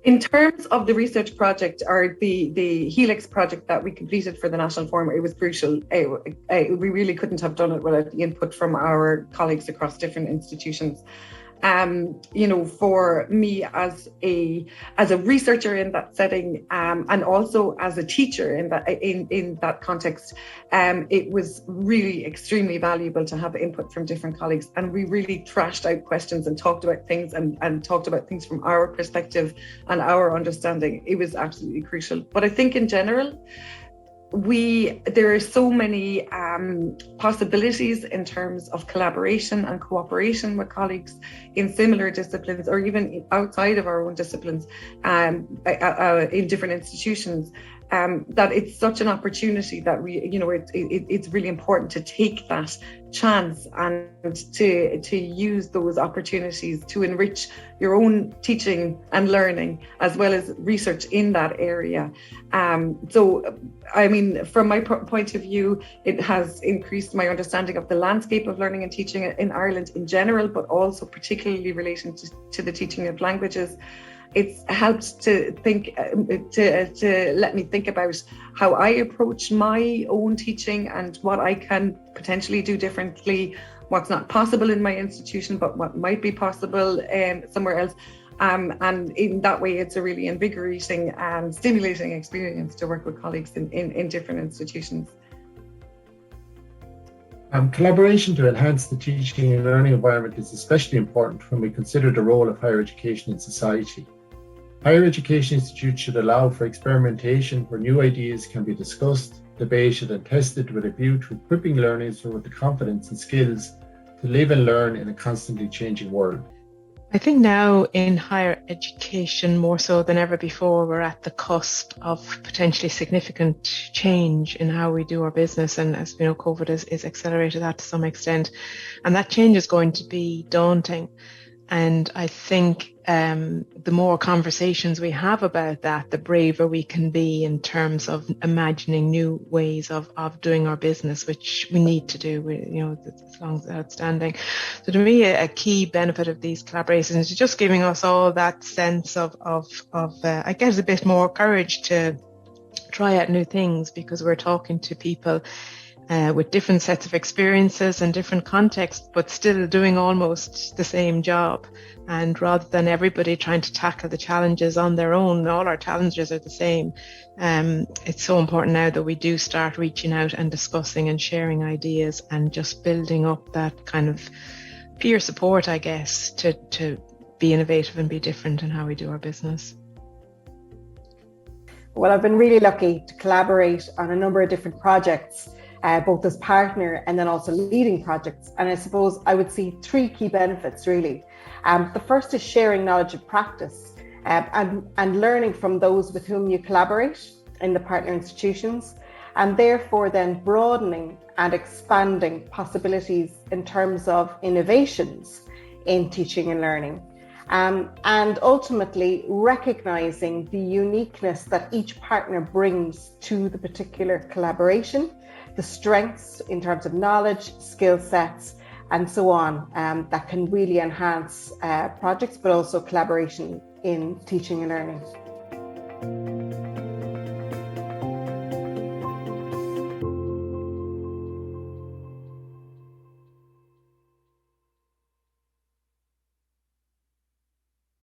In terms of the research project or the Helix project that we completed for the National Forum, it was crucial. We really couldn't have done it without the input from our colleagues across different institutions. For me as a researcher in that setting, and also as a teacher in that context, it was really extremely valuable to have input from different colleagues, and we really trashed out questions and talked about things and talked about things from our perspective and our understanding. It was absolutely crucial. But I think in general, there are so many possibilities in terms of collaboration and cooperation with colleagues in similar disciplines, or even outside of our own disciplines, in different institutions, that it's such an opportunity that it's really important to take that chance and to use those opportunities to enrich your own teaching and learning, as well as research in that area. From my point of view, it has increased my understanding of the landscape of learning and teaching in Ireland in general, but also particularly relating to the teaching of languages. It's helped to think, to let me think about how I approach my own teaching and what I can potentially do differently, what's not possible in my institution, but what might be possible somewhere else. And in that way, it's a really invigorating and stimulating experience to work with colleagues in different institutions. Collaboration to enhance the teaching and learning environment is especially important when we consider the role of higher education in society. Higher education institutes should allow for experimentation where new ideas can be discussed, debated and tested with a view to equipping learners with the confidence and skills to live and learn in a constantly changing world. I think now in higher education, more so than ever before, we're at the cusp of potentially significant change in how we do our business. And as we know, COVID has accelerated that to some extent. And that change is going to be daunting. And I think the more conversations we have about that, the braver we can be in terms of imagining new ways of doing our business, which we need to do, as long as it's outstanding. So to me, a key benefit of these collaborations is just giving us all that sense of I guess, a bit more courage to try out new things, because we're talking to people with different sets of experiences and different contexts, but still doing almost the same job. And rather than everybody trying to tackle the challenges on their own, all our challenges are the same. It's so important now that we do start reaching out and discussing and sharing ideas and just building up that kind of peer support, I guess, to be innovative and be different in how we do our business. Well, I've been really lucky to collaborate on a number of different projects, both as partner and then also leading projects. And I suppose I would see three key benefits really. The first is sharing knowledge of practice and learning from those with whom you collaborate in the partner institutions, and therefore then broadening and expanding possibilities in terms of innovations in teaching and learning. And ultimately recognizing the uniqueness that each partner brings to the particular collaboration, the strengths in terms of knowledge, skill sets, and so on, that can really enhance projects, but also collaboration in teaching and learning.